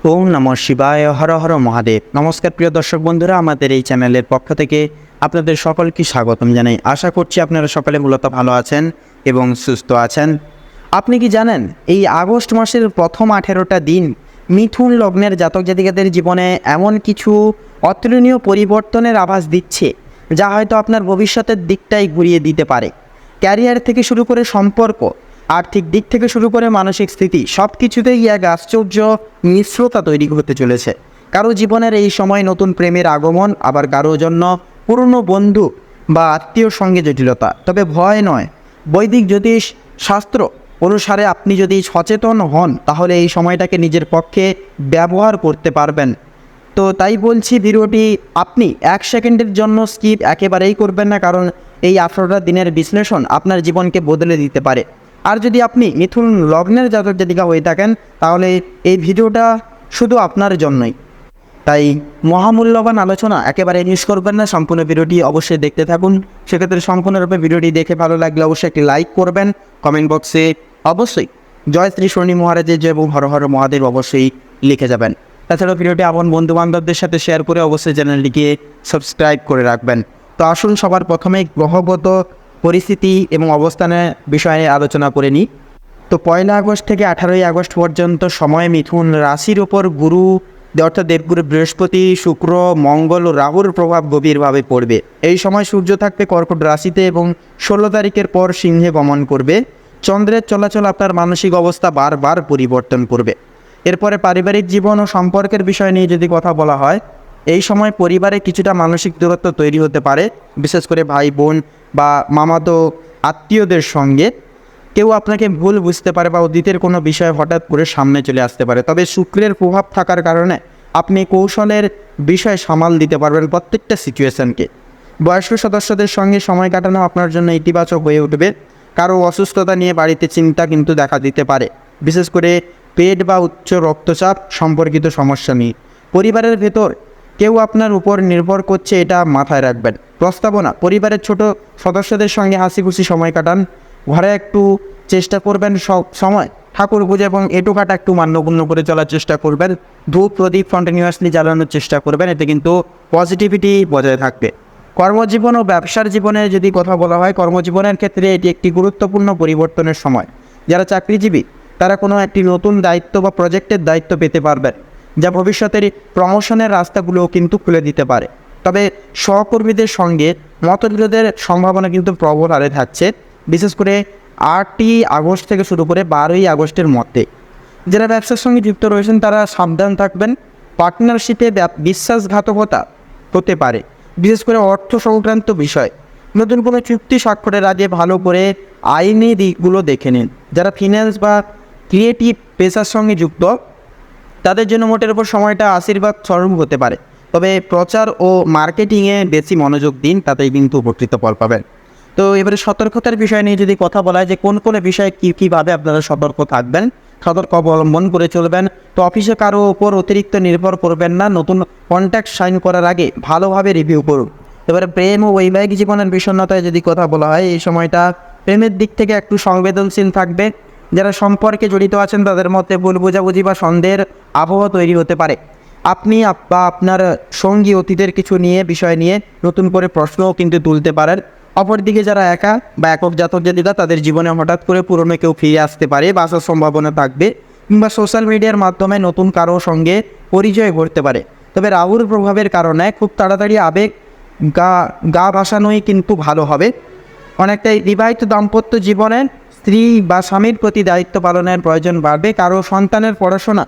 ওম নমঃ শিবায়, হর হর মহাদেব। নমস্কার প্রিয় দর্শক বন্ধুরা, আমাদের এই চ্যানেলের পক্ষ থেকে আপনাদের সকলকে স্বাগতম জানাই। আশা করছি আপনারা সকলে মূলত ভালো আছেন এবং সুস্থ আছেন। আপনি কি জানেন এই আগস্ট মাসের প্রথম 18টা দিন মিথুন লগ্নের জাতক জাতিকাদের জীবনে এমন কিছু অতুলনীয় পরিবর্তনের আভাস দিচ্ছে, যা হয়তো আপনার ভবিষ্যতের দিকটাই ঘুরিয়ে দিতে পারে। ক্যারিয়ার থেকে শুরু করে সম্পর্ক, আর্থিক দিক থেকে শুরু করে মানসিক স্থিতি, সব কিছুতেই এক আশ্চর্য মিশ্রতা তৈরি হতে চলেছে। কারো জীবনের এই সময় নতুন প্রেমের আগমন, আবার কারো জন্য পুরনো বন্ধু বা আত্মীয় সঙ্গে জটিলতা। তবে ভয় নয়, বৈদিক জ্যোতিষ শাস্ত্র অনুসারে আপনি যদি সচেতন হন তাহলে এই সময়টাকে নিজের পক্ষে ব্যবহার করতে পারবেন। তো তাই বলছি, ভিডিওটি আপনি 1 সেকেন্ডের জন্য স্কিপ একেবারেই করবেন না, কারণ এই 18টা দিনের বিশ্লেষণ আপনার জীবনকে বদলে দিতে পারে। আর যদি আপনি মিথুন লগ্নের জাতক জাতিকা হয়ে থাকেন তাহলে এই ভিডিওটা শুধু আপনার জন্যই। তাই মহামূল্যবান আলোচনা একেবারে মিস করবেন না, সম্পূর্ণ ভিডিওটি অবশ্যই দেখতে থাকুন। সেক্ষেত্রে সম্পূর্ণরূপে ভিডিওটি দেখে ভালো লাগলে অবশ্যই একটি লাইক করবেন, কমেন্ট বক্সে অবশ্যই জয় শ্রী শনি মহারাজের জয় এবং হর হর মহাদেব অবশ্যই লিখে যাবেন। তাছাড়াও ভিডিওটি আপন বন্ধুবান্ধবদের সাথে শেয়ার করে অবশ্যই চ্যানেলটিকে সাবস্ক্রাইব করে রাখবেন। তো আসুন সবার প্রথমে গ্রহগত পরিস্থিতি এবং অবস্থানের বিষয়ে আলোচনা করে নিই। তো 1 আগস্ট থেকে 18 আগস্ট পর্যন্ত সময় মিথুন রাশির ওপর গুরু অর্থাৎ দেবগুরু বৃহস্পতি, শুক্র, মঙ্গল ও রাহুর প্রভাব গভীরভাবে পড়বে। এই সময় সূর্য থাকবে কর্কট রাশিতে এবং 16 তারিখের পর সিংহে গমন করবে। চন্দ্রের চলাচল আপনার মানসিক অবস্থা বারবার পরিবর্তন করবে। এরপরে পারিবারিক জীবন ও সম্পর্কের বিষয় নিয়ে যদি কথা বলা হয়, এই সময় পরিবারে কিছুটা মানসিক দূরত্ব তৈরি হতে পারে, বিশেষ করে ভাই বোন বা মামাতো আত্মীয়দের সঙ্গে। কেউ আপনাকে ভুল বুঝতে পারে বা অতীতের কোনো বিষয় হঠাৎ করে সামনে চলে আসতে পারে। তবে শুক্রের প্রভাব থাকার কারণে আপনি কৌশলের বিষয় সামাল দিতে পারবেন প্রত্যেকটা সিচুয়েশনকে। বয়স্ক সদস্যদের সঙ্গে সময় কাটানো আপনার জন্য ইতিবাচক হয়ে উঠবে। কারো অসুস্থতা নিয়ে বাড়িতে চিন্তা কিন্তু দেখা দিতে পারে, বিশেষ করে পেট বা উচ্চ রক্তচাপ সম্পর্কিত সমস্যা নিয়ে। পরিবারের ভেতর কেউ আপনার উপর নির্ভর করছে, এটা মাথায় রাখবেন। প্রস্তাবনা, পরিবারের ছোট সদস্যদের সঙ্গে হাসি খুশি সময় কাটান। ঘরে একটু চেষ্টা করবেন সব সময় ঠাকুর পূজা এবং এটুকাটা একটু মান্যগুণ্য করে চলার চেষ্টা করবেন। ধূপ প্রদীপ কন্টিনিউয়াসলি জ্বালানোর চেষ্টা করবেন, এতে কিন্তু পজিটিভিটি বজায় থাকবে। কর্মজীবন ও ব্যবসার জীবনে যদি কথা বলা হয়, কর্মজীবনের ক্ষেত্রে এটি একটি গুরুত্বপূর্ণ পরিবর্তনের সময়। যারা চাকরিজীবী তারা কোনো একটি নতুন দায়িত্ব বা প্রজেক্টের দায়িত্ব পেতে পারবেন, যা ভবিষ্যতের প্রমোশনের রাস্তাগুলোও কিন্তু খুলে দিতে পারে। তবে সহকর্মীদের সঙ্গে মতবিরোধের সম্ভাবনা কিন্তু প্রবল হারে থাকছে, বিশেষ করে 8ই আগস্ট থেকে শুরু করে 12ই আগস্টের মধ্যে। যারা ব্যবসার সঙ্গে যুক্ত রয়েছেন তারা সাবধান থাকবেন। পার্টনারশিপে বিশ্বাসঘাতকতা হতে পারে, বিশেষ করে অর্থ সংক্রান্ত বিষয়। নতুন কোনো চুক্তি স্বাক্ষরের আগে ভালো করে আইনি দিকগুলো দেখে নিন। যারা ফিন্যান্স বা ক্রিয়েটিভ পেশার সঙ্গে যুক্ত তাদের জন্য মোটের উপর সময়টা আশীর্বাদ স্বরূপ হতে পারে। তবে প্রচার ও মার্কেটিংয়ে বেশি মনোযোগ দিন, তাতেই কিন্তু উপকৃত ফল পাবেন। তো এবারে সতর্কতার বিষয় নিয়ে যদি কথা বলা হয় যে কোন কোন বিষয়ে কীভাবে আপনারা সতর্ক থাকবেন, সতর্ক অবলম্বন করে চলবেন। তো অফিসে কারো ওপর অতিরিক্ত নির্ভর করবেন না। নতুন কন্ট্যাক্ট সাইন করার আগে ভালোভাবে রিভিউ করুন। এবারে প্রেম ও বৈবাহিক জীবনের বিষণ্ণতায় যদি কথা বলা হয়, এই সময়টা প্রেমের দিক থেকে একটু সংবেদনশীল থাকবে। যারা সম্পর্কে জড়িত আছেন তাদের মধ্যে ভুল বোঝাবুঝি বা সন্দেহের আবহাওয়া তৈরি হতে পারে। আপনি বা আপনার সঙ্গী অতীতের কিছু বিষয় নিয়ে নতুন করে প্রশ্নও কিন্তু তুলতে পারেন। অপরদিকে যারা একা বা একক জাতক জাতিকা তাদের জীবনে হঠাৎ করে পুরনো কেউ ফিরে আসতে পারে বা আসার সম্ভাবনা থাকবে, কিংবা সোশ্যাল মিডিয়ার মাধ্যমে নতুন কারো সঙ্গে পরিচয় ঘটতে পারে। তবে রাহুর প্রভাবের কারণে খুব তাড়াতাড়ি আবেগ গা ভাসানোই কিন্তু ভালো হবে। অনেকটাই বিবাহিত দাম্পত্য জীবনে স্ত্রী বা স্বামীর প্রতি দায়িত্ব পালনের প্রয়োজন বাড়বে। কারো সন্তানের পড়াশোনা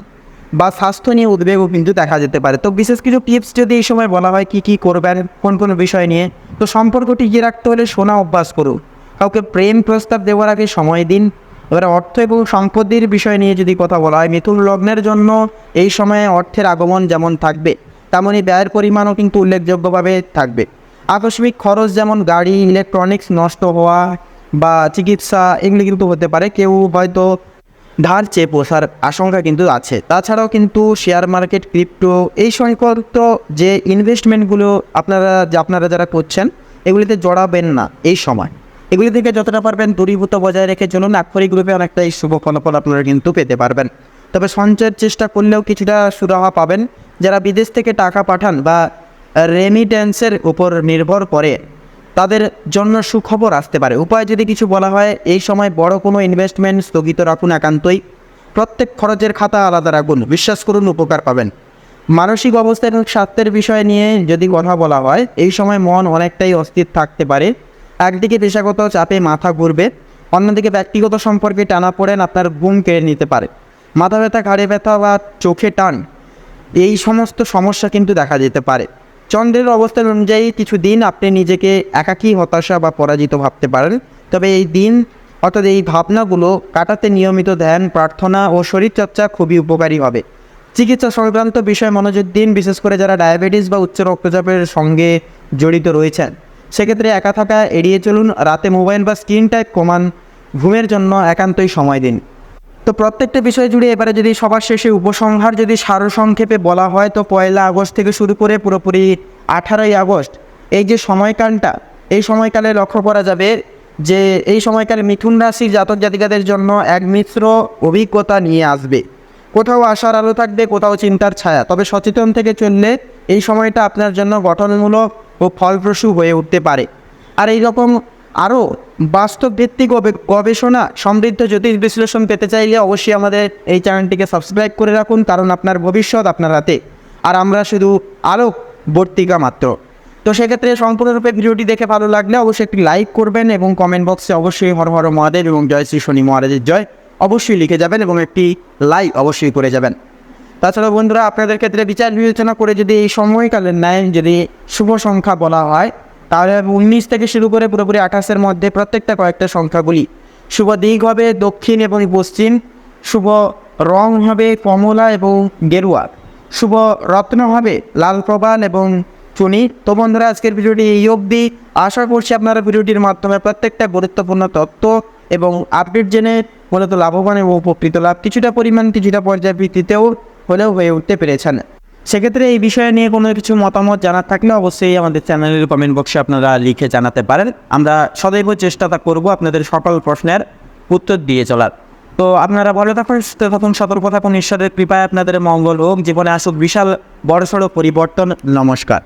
বা স্বাস্থ্য নিয়ে উদ্বেগও কিন্তু দেখা যেতে পারে। তো বিশেষ কিছু টিপস যদি এই সময় বলা হয় কী করবেন কোন কোন বিষয় নিয়ে, তো সম্পর্ক টিকিয়ে রাখতে হলে শোনা অভ্যাস করুন। কাউকে প্রেম প্রস্তাব দেওয়ার আগে সময় দিন। এবারে অর্থ এবং সম্পত্তির বিষয় নিয়ে যদি কথা বলা হয়, মিথুন লগ্নের জন্য এই সময়ে অর্থের আগমন যেমন থাকবে, তেমনই ব্যয়ের পরিমাণও কিন্তু উল্লেখযোগ্যভাবে থাকবে। আকস্মিক খরচ যেমন গাড়ি, ইলেকট্রনিক্স নষ্ট হওয়া বা চিকিৎসা, এগুলি কিন্তু হতে পারে। কেউ হয়তো ধার চেয়ে পোষার আশঙ্কা কিন্তু আছে। তাছাড়াও কিন্তু শেয়ার মার্কেট, ক্রিপ্টো, এই সংক্রান্ত যে ইনভেস্টমেন্টগুলো আপনারা যারা করছেন এগুলিতে জড়াবেন না এই সময়। এগুলি থেকে যতটা পারবেন দূরীভূত বজায় রেখে চলুন। আক্ষরিক রূপে অনেকটা এই শুভ ফলাফল আপনারা কিন্তু পেতে পারবেন। তবে সঞ্চয়ের চেষ্টা করলেও কিছুটা সুরাহা পাবেন। যারা বিদেশ থেকে টাকা পাঠান বা রেমিটেন্সের উপর নির্ভর করে তাদের জন্য সুখবর আসতে পারে। উপায় যদি কিছু বলা হয়, এই সময় বড় কোনো ইনভেস্টমেন্ট স্থগিত রাখুন একান্তই। প্রত্যেক খরচের খাতা আলাদা রাখুন, বিশ্বাস করুন উপকার পাবেন। মানসিক অবস্থা এবং স্বাস্থ্যের বিষয় নিয়ে যদি কথা বলা হয়, এই সময় মন অনেকটাই অস্থির থাকতে পারে। একদিকে পেশাগত চাপে মাথা ঘুরবে, অন্যদিকে ব্যক্তিগত সম্পর্কে টানাপোড়েন আপনার ঘুম কেড়ে নিতে পারে। মাথা ব্যথা, ঘাড়ে ব্যথা বা চোখে টান, এই সমস্ত সমস্যা কিন্তু দেখা যেতে পারে। চন্দ্রের অবস্থান অনুযায়ী কিছু দিন আপনি নিজেকে একাকী, হতাশা বা পরাজিত ভাবতে পারেন। তবে এই দিন অর্থাৎ এই ভাবনাগুলো কাটাতে নিয়মিত ধ্যান, প্রার্থনা ও শরীরচর্চা খুবই উপকারী হবে। চিকিৎসা সংক্রান্ত বিষয়ে মনোযোগ দিন, বিশেষ করে যারা ডায়াবেটিস বা উচ্চ রক্তচাপের সঙ্গে জড়িত রয়েছেন সেক্ষেত্রে একা থাকা এড়িয়ে চলুন। রাতে মোবাইল বা স্ক্রিন টাইম কমান, ঘুমের জন্য একান্তই সময় দিন। তো প্রত্যেকটা বিষয় জুড়ে এবারে যদি সবার শেষে উপসংহার যদি সারসংক্ষেপে বলা হয়, তো 1 আগস্ট থেকে শুরু করে পুরোপুরি 18 আগস্ট এই যে সময়কালটা, এই সময়কালে লক্ষ্য করা যাবে যে এই সময়কালে মিথুন রাশির জাতক জাতিকাদের জন্য এক মিশ্র অভিজ্ঞতা নিয়ে আসবে। কোথাও আশার আলো থাকবে, কোথাও চিন্তার ছায়া। তবে সচেতন থেকে চললে এই সময়টা আপনার জন্য গঠনমূলক ও ফলপ্রসূ হয়ে উঠতে পারে। আর এই রকম আরও বাস্তবভিত্তিক গবেষণা সমৃদ্ধ জ্যোতিষ বিশ্লেষণ পেতে চাইলে অবশ্যই আমাদের এই চ্যানেলটিকে সাবস্ক্রাইব করে রাখুন, কারণ আপনার ভবিষ্যৎ আপনার হাতে, আর আমরা শুধু আলোকবর্তিকা মাত্র। তো সেক্ষেত্রে সম্পূর্ণরূপে ভিডিওটি দেখে ভালো লাগলে অবশ্যই একটি লাইক করবেন এবং কমেন্ট বক্সে অবশ্যই হর হর মহাদেব এবং জয় শ্রী শনি মহারাজের জয় অবশ্যই লিখে যাবেন এবং একটি লাইক অবশ্যই করে যাবেন। তাছাড়া বন্ধুরা, আপনাদের ক্ষেত্রে বিচার বিবেচনা করে যদি এই সময়কালের ন্যায় যদি শুভ সংখ্যা বলা হয়, তাহলে 19 থেকে শুরু করে পুরোপুরি 28-এর মধ্যে প্রত্যেকটা কয়েকটা সংখ্যাগুলি শুভ দিক হবে দক্ষিণ এবং পশ্চিম, শুভ রং হবে কমলা এবং গেরুয়া, শুভ রত্ন হবে লাল প্রবাল এবং চুনি। তো বন্ধুরা, আজকের ভিডিওটি এই অবধি। আশা করছি আপনারা ভিডিওটির মাধ্যমে প্রত্যেকটা গুরুত্বপূর্ণ তথ্য এবং আপডেট জেনে মূলত লাভবান এবং উপকৃত লাভ কিছুটা পর্যায়ের ভিত্তিতেও হলেও হয়ে উঠতে পেরেছেন। সেক্ষেত্রে এই বিষয়ে নিয়ে কোনো কিছু মতামত জানার থাকলে অবশ্যই আমাদের চ্যানেলের কমেন্ট বক্সে আপনারা লিখে জানাতে পারেন। আমরা সদৈব চেষ্টাটা করব আপনাদের সকল প্রশ্নের উত্তর দিয়ে চলার। তো আপনারা ভালো থাকুন, সুস্থ থাকুন, সতর্ক থাকুন। ঈশ্বরের কৃপায় আপনাদের মঙ্গল হোক, জীবনে আসুক বিশাল বড়সড় পরিবর্তন। নমস্কার।